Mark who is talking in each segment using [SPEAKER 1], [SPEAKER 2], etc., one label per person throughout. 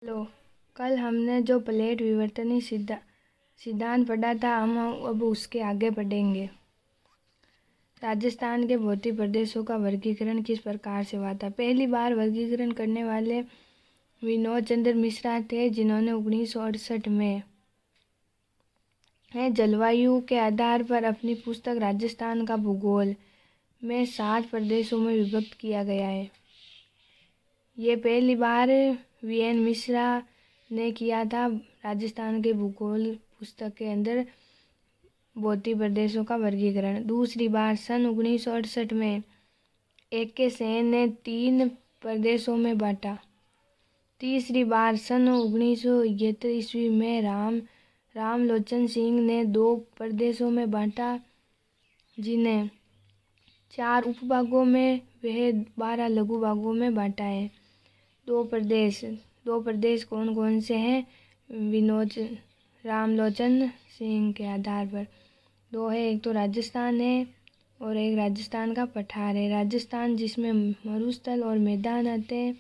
[SPEAKER 1] Hello. कल हमने जो प्लेट विवर्तनी सिद्धांत पढ़ा था, हम अब उसके आगे पढ़ेंगे। राजस्थान के भौतिक प्रदेशों का वर्गीकरण किस प्रकार से हुआ था। पहली बार वर्गीकरण करने वाले विनोद चंद्र मिश्रा थे, जिन्होंने 1968 में जलवायु के आधार पर अपनी पुस्तक राजस्थान का भूगोल में 7 प्रदेशों में विभक्त किया गया है। ये पहली बार वीएन मिश्रा ने किया था। राजस्थान के भूगोल पुस्तक के अंदर भौतिक प्रदेशों का वर्गीकरण। दूसरी बार सन 1968 में AK सेन ने 3 प्रदेशों में बांटा। तीसरी बार सन 1973 ईस्वी में रामलोचन सिंह ने 2 प्रदेशों में बांटा, जिन्हें 4 उपभागों में वह 12 लघु भागों में बांटा है। दो प्रदेश कौन कौन से हैं? विनोद रामलोचन सिंह के आधार पर 2 है। एक तो राजस्थान है और एक राजस्थान का पठार है। राजस्थान जिसमें मरुस्थल और मैदान आते हैं,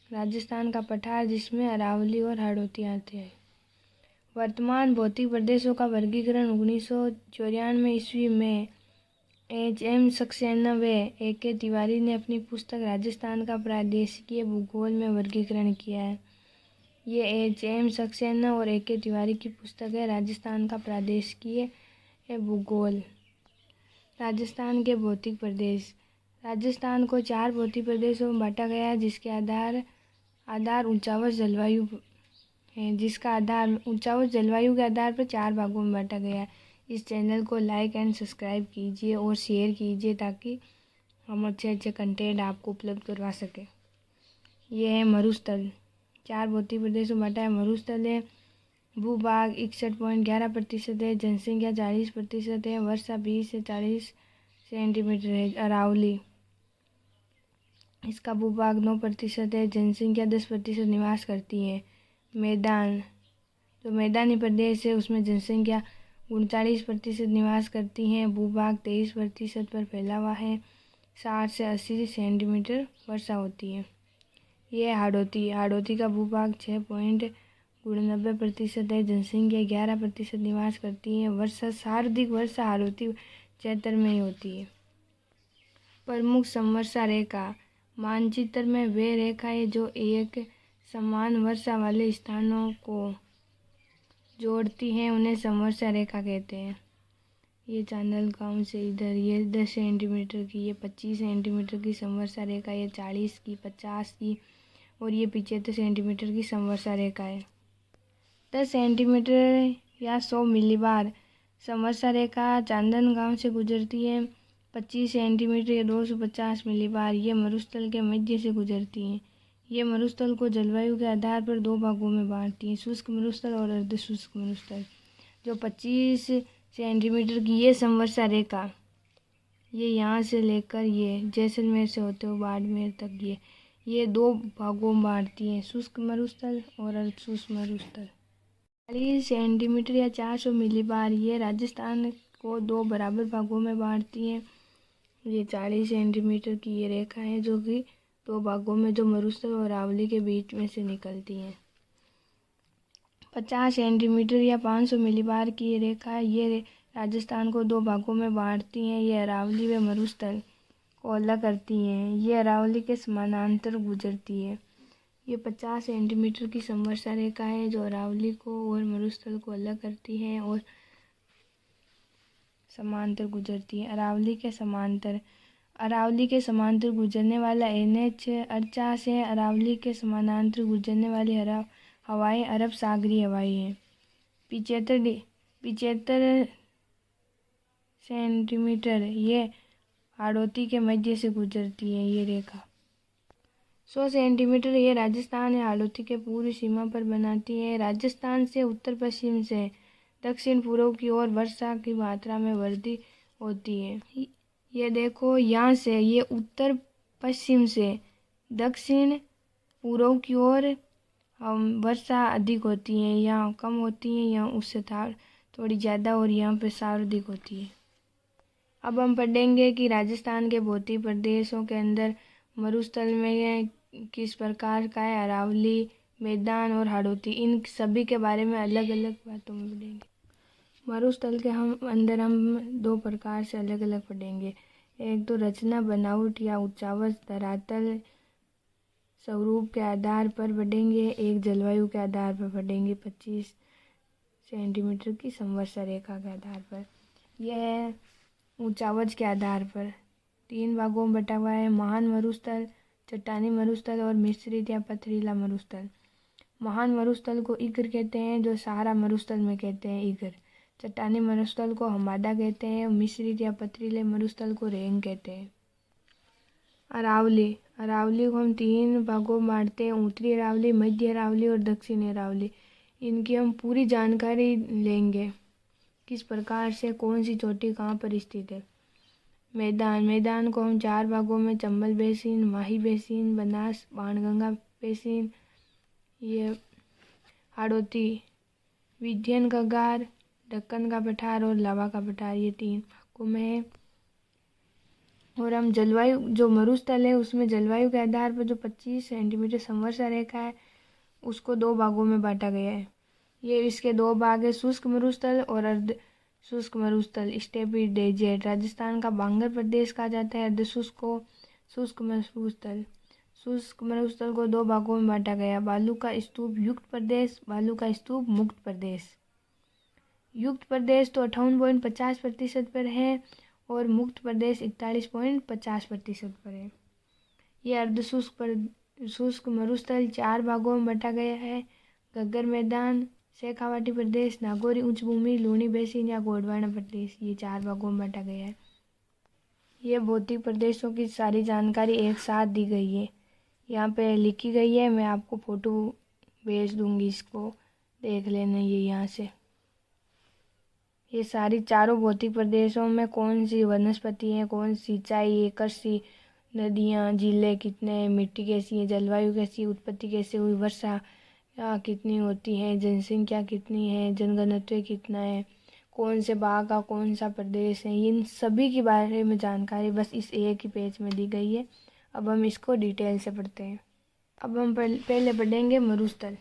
[SPEAKER 1] राजस्थान का पठार जिसमें अरावली और हाड़ौती आते हैं। वर्तमान भौतिक प्रदेशों का वर्गीकरण 1994 ईस्वी में HM सक्सेना व AK तिवारी ने अपनी पुस्तक राजस्थान का प्रादेशिकीय भूगोल में वर्गीकरण किया है। ये HM सक्सेना और AK तिवारी की पुस्तक है, राजस्थान का प्रादेशिकीय भूगोल। राजस्थान के भौतिक प्रदेश। राजस्थान को 4 भौतिक प्रदेशों में बांटा गया है, जिसके आधार ऊंचावच जलवायु है, ऊंचावच जलवायु के आधार पर 4 भागों में बांटा गया है। इस चैनल को लाइक एंड सब्सक्राइब कीजिए और शेयर कीजिए, ताकि हम अच्छे कंटेंट आपको उपलब्ध करवा सकें। ये है मरुस्थल। 4 भौतिक प्रदेशों में बांटा है। मरुस्थल है, भूभाग 61.11% है, जनसंख्या 40% है, वर्षा 20 से 40 सेंटीमीटर है। अरावली, इसका भूभाग 9% है, जनसंख्या 10% निवास करती है। मैदान, जो मैदानी प्रदेश है उसमें जनसंख्या 39% निवास करती हैं। भूभाग 23% पर फैला हुआ है। 60 से 80 सेंटीमीटर वर्षा होती है। ये हाड़ौती का भूभाग 6.99% है, जनसंख्या 11% निवास करती है। सर्वाधिक वर्षा हाड़ौती क्षेत्र में ही होती है। प्रमुख समवर्षा रेखा। मानचित्र में वे रेखाएं जो एक समान वर्षा वाले स्थानों को जोड़ती हैं, उन्हें समवर्षा रेखा कहते हैं। ये चांदल गांव से इधर, ये 10 सेंटीमीटर की, ये 25 सेंटीमीटर की समवर्षा रेखा, ये 40 की, 50 की और ये 75 सेंटीमीटर की समवर्षा रेखा है। 10 सेंटीमीटर या 100 मिलीबार समवर्षा रेखा चांदन गांव से गुजरती है। 25 सेंटीमीटर या 250 मिलीबार ये मरुस्थल के मध्य से गुजरती हैं। ये मरुस्थल को जलवायु के आधार पर 2 भागों में बांटती हैं, शुष्क मरुस्थल और अर्धशुष्क मरुस्थल। जो 25 सेंटीमीटर की ये समवर्षा रेखा, ये यहाँ से लेकर ये जैसलमेर से होते हुए बाड़मेर तक ये 2 भागों में बांटती हैं, शुष्क मरुस्थल और अर्धशुष्क मरुस्थल। 40 सेंटीमीटर या 400 मिलीबार ये राजस्थान को 2 बराबर भागों में बांटती हैं। ये 40 सेंटीमीटर की ये रेखा है, जो कि 2 भागों में, जो मरुस्थल और अरावली के बीच में से निकलती हैं। 50 सेंटीमीटर या 500 मिलीबार की ये रेखा है, ये राजस्थान को 2 भागों में बांटती हैं। ये अरावली व मरुस्थल को अलग करती हैं। ये अरावली के समानांतर गुजरती है। ये 50 सेंटीमीटर की समवर्षा रेखा है, जो अरावली को और मरुस्थल को अलग करती है और समांतर गुजरती है। अरावली के समांतर गुजरने वाला NH 48 है। अरावली के समानांतर गुजरने वाली हवाएं अरब सागरीय हवाएं हैं। 75 सेंटीमीटर ये हाड़ौती के मध्य से गुजरती है ये रेखा। 100 सेंटीमीटर ये राजस्थान या हाड़ौती के पूर्व सीमा पर बनाती है। राजस्थान से उत्तर पश्चिम से दक्षिण पूर्व की ओर वर्षा की मात्रा में वृद्धि होती है। ये देखो, यहाँ से ये उत्तर पश्चिम से दक्षिण पूर्व की ओर वर्षा अधिक होती है, यहाँ कम होती है, यहाँ उससे थोड़ी ज़्यादा और यहाँ पे सर्वाधिक होती है। अब हम पढ़ेंगे कि राजस्थान के भौतिक प्रदेशों के अंदर मरुस्थल में किस प्रकार का है। अरावली, मैदान और हाड़ौती, इन सभी के बारे में अलग अलग बातों में पढ़ेंगे। मरुस्थल के हम दो प्रकार से अलग अलग पढ़ेंगे। एक तो रचना, बनावट या उच्चावच धरातल स्वरूप के आधार पर पढ़ेंगे। एक जलवायु के आधार पर पढ़ेंगे 25 सेंटीमीटर की समवर्षा रेखा के आधार पर। यह उच्चावच के आधार पर 3 भागों में बटा हुआ है। महान मरुस्थल, चट्टानी मरुस्थल और मिश्रित या पथरीला मरुस्थल। महान मरुस्थल को इगर कहते हैं, जो सहारा मरुस्थल में कहते हैं इगर। चट्टानी मरुस्थल को हमादा कहते हैं। मिश्रित या पथरीले मरुस्थल को रेंग कहते हैं। अरावली को हम 3 भागों में बांटते हैं, उत्तरी अरावली, मध्य अरावली और दक्षिणी अरावली। इनकी हम पूरी जानकारी लेंगे, किस प्रकार से कौन सी चोटी कहाँ पर स्थित है। मैदान को हम 4 भागों में, चंबल बेसिन, माही बेसिन, बनास बाणगंगा बेसिन। ये हाड़ौती, विंध्य का गार, दक्कन का पठार और लावा का पठार, ये 3 भागों में है। और हम जलवायु, जो मरुस्थल है उसमें जलवायु के आधार पर जो 25 सेंटीमीटर समवर्षा रेखा है उसको 2 भागों में बांटा गया है। ये इसके 2 भाग है, शुष्क मरुस्थल और अर्ध शुष्क मरुस्थल। स्टेपी डेजर्ट, राजस्थान का बांगर प्रदेश कहा जाता है। अर्ध शुष्क को शुष्क मरुस्थल। शुष्क मरुस्थल को 2 भागों में बांटा गया, बालू का स्तूप युक्त प्रदेश, बालू का स्तूप मुक्त प्रदेश। युक्त प्रदेश तो 58.50% पर है और मुक्त प्रदेश 41.50% पर है। यह शुष्क मरुस्थल 4 भागों में बांटा गया है, घग्गर मैदान, शेखावाटी प्रदेश, नागौरी उच्च भूमि, लूणी बेसिन या गोंडवाना प्रदेश, ये 4 भागों में बांटा गया है। ये भौतिक प्रदेशों की सारी जानकारी एक साथ दी गई है, यहाँ पे लिखी गई है। मैं आपको फोटो भेज दूंगी, इसको देख लेना। ये यहाँ से ये सारी चारों भौतिक प्रदेशों में कौन सी वनस्पति है, कौन सी सिंचाई है, कृषि, नदियाँ, जिले कितने, मिट्टी कैसी है, जलवायु कैसी, उत्पत्ति कैसे हुई, वर्षा कितनी होती है, जनसंख्या कितनी है, जनघनत्व कितना है, कौन से भाग का कौन सा प्रदेश है, इन सभी के बारे में जानकारी बस इस एक ही पेज में दी गई है। अब हम इसको डिटेल से पढ़ते हैं। अब हम पहले पढ़ेंगे मरुस्थल।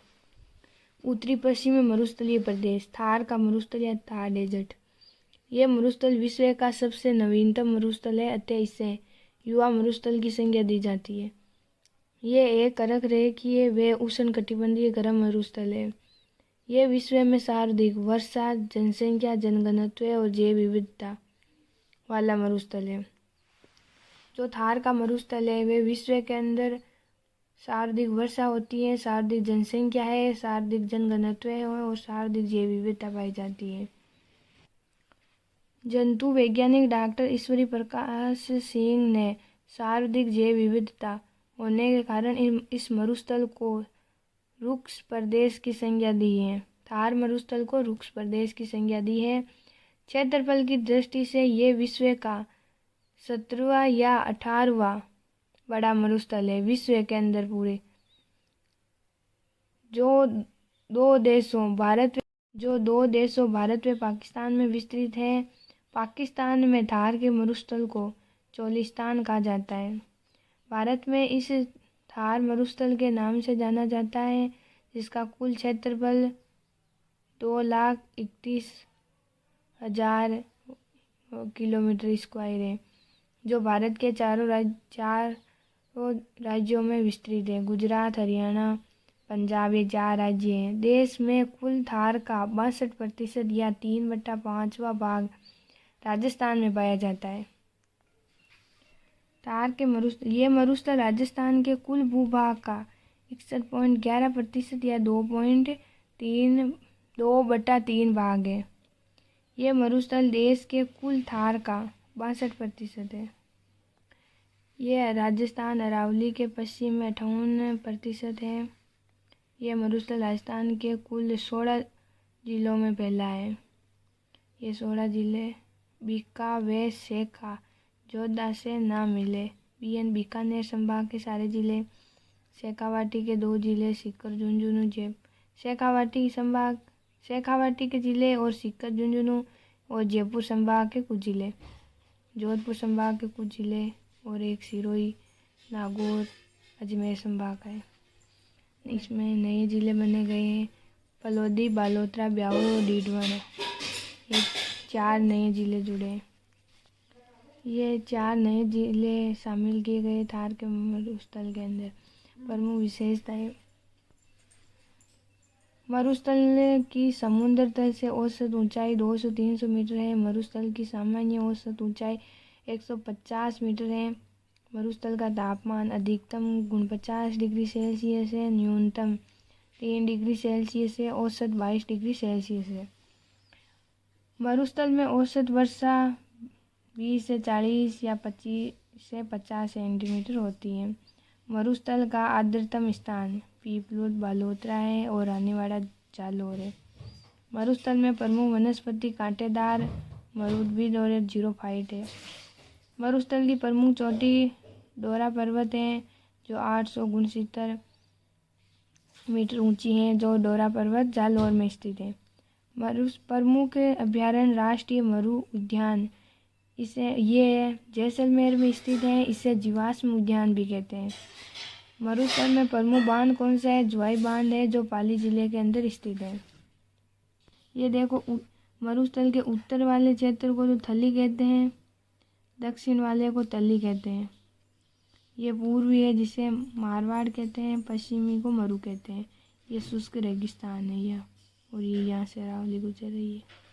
[SPEAKER 1] उत्तरी पश्चिमी मरुस्थलीय प्रदेश, थार का मरुस्थल या थार डेजर्ट। ये मरुस्थल विश्व का सबसे नवीनतम मरुस्थल है, अतः इसे युवा मरुस्थल की संज्ञा दी जाती है। ये एक कर्क रेखीय व उष्णकटिबंधीय गर्म मरुस्थल है। ये विश्व में सर्वाधिक वर्षा, जनसंख्या, जनघनत्व और जैव विविधता वाला मरुस्थल है। जो थार का मरुस्थल है वे विश्व के अंदर सर्वाधिक वर्षा होती है, सर्वाधिक जनसंख्या है, सर्वाधिक जनघनत्व है और सर्वाधिक जैव विविधता पाई जाती है। जंतु वैज्ञानिक डॉक्टर ईश्वरी प्रकाश सिंह ने सर्वाधिक जैव विविधता होने के कारण इस मरुस्थल को रुक्ष प्रदेश की संज्ञा दी है। थार मरुस्थल को रुक्ष प्रदेश की संज्ञा दी है। क्षेत्रफल की दृष्टि से ये विश्व का 17वां या 18वां बड़ा मरुस्थल है विश्व के अंदर पूरे। जो दो देशों भारत व पाकिस्तान में विस्तृत है। पाकिस्तान में थार के मरुस्थल को चोलिस्तान कहा जाता है। भारत में इस थार मरुस्थल के नाम से जाना जाता है, जिसका कुल क्षेत्रफल 2,31,000 किलोमीटर स्क्वायर है, जो भारत के चारों राज्यों में विस्तृत है। गुजरात, हरियाणा, पंजाब, ये 4 राज्य हैं। देश में कुल थार का 62% या 3/5वां भाग राजस्थान में पाया जाता है। थार के मरुस्थल राजस्थान के कुल भूभाग का 61.11% या 2.3 भाग है। यह मरुस्थल देश के कुल थार का 62% है। यह राजस्थान अरावली के पश्चिम में 58% है। यह मरुस्थल राजस्थान के कुल 16 जिलों में फैला है। ये 16 जिले बीका व शेखा जोधा से ना मिले। बीकानेर संभाग के सारे जिले, शेखावाटी के 2 जिले, सीकर, झुंझुनू, शेखावाटी के जिले और सीकर, झुंझुनू और जयपुर संभाग के कुछ जिले, जोधपुर संभाग के कुछ जिले और एक सिरोही, नागौर, अजमेर संभाग है। इसमें नए ज़िले बने गए हैं, फलोदी, बालोतरा, ब्यावर और डीडवाना। ये 4 नए ज़िले जुड़े हैं। ये 4 नए ज़िले शामिल किए गए थार के मरुस्थल के अंदर। प्रमुख विशेषताएं: मरुस्थल की समुद्र तल से औसत ऊंचाई 200-300 मीटर है। मरुस्थल की सामान्य औसत ऊंचाई 150 मीटर है। मरुस्थल का तापमान अधिकतम 49 डिग्री सेल्सियस है, न्यूनतम 3 डिग्री सेल्सियस है, औसत 22 डिग्री सेल्सियस है। मरुस्थल में औसत वर्षा 20 से 40 या 25 से 50 सेंटीमीटर होती है। मरुस्थल का आर्द्रतम स्थान पीपलोद, बालोतरा है और रानीवाड़ा, जालौर है। मरुस्थल में प्रमुख वनस्पति कांटेदार मरुद्भिद और जीरोफाइट है। मरुस्थल की प्रमुख चोटी डोरा पर्वत है जो 869 मीटर ऊंची है, जो डोरा पर्वत जालौर में स्थित है। प्रमुख अभ्यारण्य राष्ट्रीय मरु उद्यान ये जैसलमेर में स्थित है। इसे जीवाश्म उद्यान भी कहते हैं। मरुस्थल में प्रमुख बांध कौन सा है? ज्वाई बांध है जो पाली जिले के अंदर स्थित है। ये देखो, मरुस्थल के उत्तर वाले क्षेत्र को तो थली कहते हैं, दक्षिण वाले को तली कहते हैं। ये पूर्वी है जिसे मारवाड़ कहते हैं, पश्चिमी को मरु कहते हैं। ये शुष्क रेगिस्तान है यह, और ये यहाँ से अरावली गुजर रही है।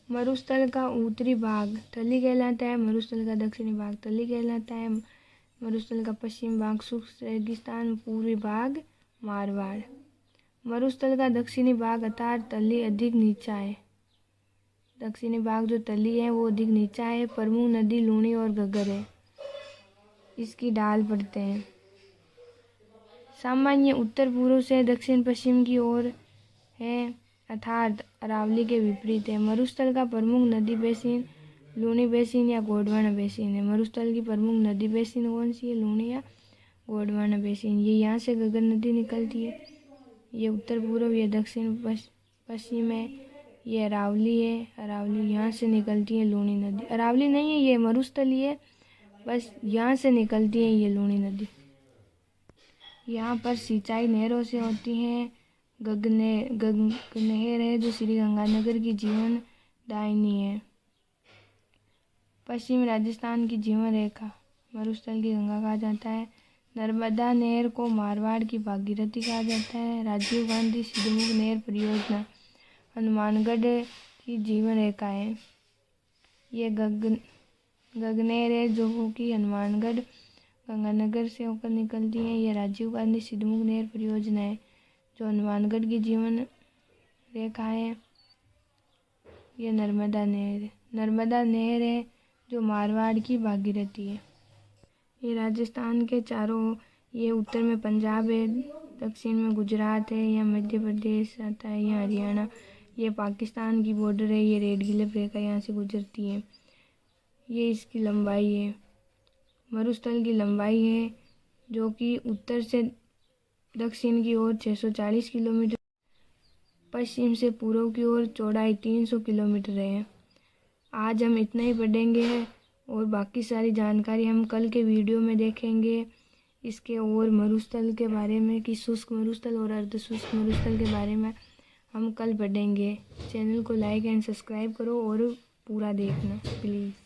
[SPEAKER 1] मरुस्थल का उत्तरी भाग थली कहलाता है। मरुस्थल का दक्षिणी भाग तली कहलाता है। मरुस्थल का पश्चिमी भाग शुष्क रेगिस्तान, पूर्वी भाग मारवाड़। मरुस्थल का दक्षिणी भाग अर्थात तली अधिक नीचा है। दक्षिणी भाग जो तली है वो अधिक नीचा है। प्रमुख नदी लूणी और घग्गर है, इसकी ढाल पड़ते हैं। सामान्य उत्तर पूर्व से दक्षिण पश्चिम की ओर है, अर्थात अरावली के विपरीत है। मरुस्थल का प्रमुख नदी बेसिन लूणी बेसिन या गोंडवाना बेसिन है। मरुस्थल की प्रमुख नदी बेसिन कौन सी है? लूणी या गोंडवाना बेसिन। ये यहाँ से घग्गर नदी निकलती है। ये उत्तर पूर्व, ये दक्षिण पश्चिम है। ये अरावली है। अरावली यहाँ से निकलती है लूणी नदी। अरावली नहीं है, ये मरुस्थल ही है, बस यहाँ से निकलती है ये लूणी नदी। यहाँ पर सिंचाई नहरों से होती है। गगनहर है जो श्री गंगानगर की जीवन दायिनी है। पश्चिमी राजस्थान की जीवन रेखा मरुस्थल की गंगा कहा जाता है। नर्मदा नहर को मारवाड़ की भागीरथी कहा जाता है। राजीव गांधी सिद्धमुख नहर परियोजना हनुमानगढ़ की जीवन रेखा है। ये गगनहर है जो कि हनुमानगढ़ गंगानगर से होकर निकलती है। ये राजीव गांधी सिद्धमुख नहर परियोजना है जो हनुमानगढ़ की जीवन रेखा है। ये नर्मदा नहर है जो मारवाड़ की भागीरथी है। ये राजस्थान के चारों, ये उत्तर में पंजाब है, दक्षिण में गुजरात है, या मध्य प्रदेश आता है, या हरियाणा। ये पाकिस्तान की बॉर्डर है। ये रेड गिलफ रेखा यहाँ से गुजरती है। ये इसकी लंबाई है। मरुस्थल की लंबाई है जो कि उत्तर से दक्षिण की ओर 640 किलोमीटर, पश्चिम से पूर्व की ओर चौड़ाई 300 किलोमीटर है। आज हम इतना ही पढ़ेंगे और बाकी सारी जानकारी हम कल के वीडियो में देखेंगे। इसके और मरुस्थल के बारे में कि शुष्क मरुस्थल और अर्धशुष्क मरुस्थल के बारे में हम कल पढ़ेंगे। चैनल को लाइक एंड सब्सक्राइब करो और पूरा देखना प्लीज़।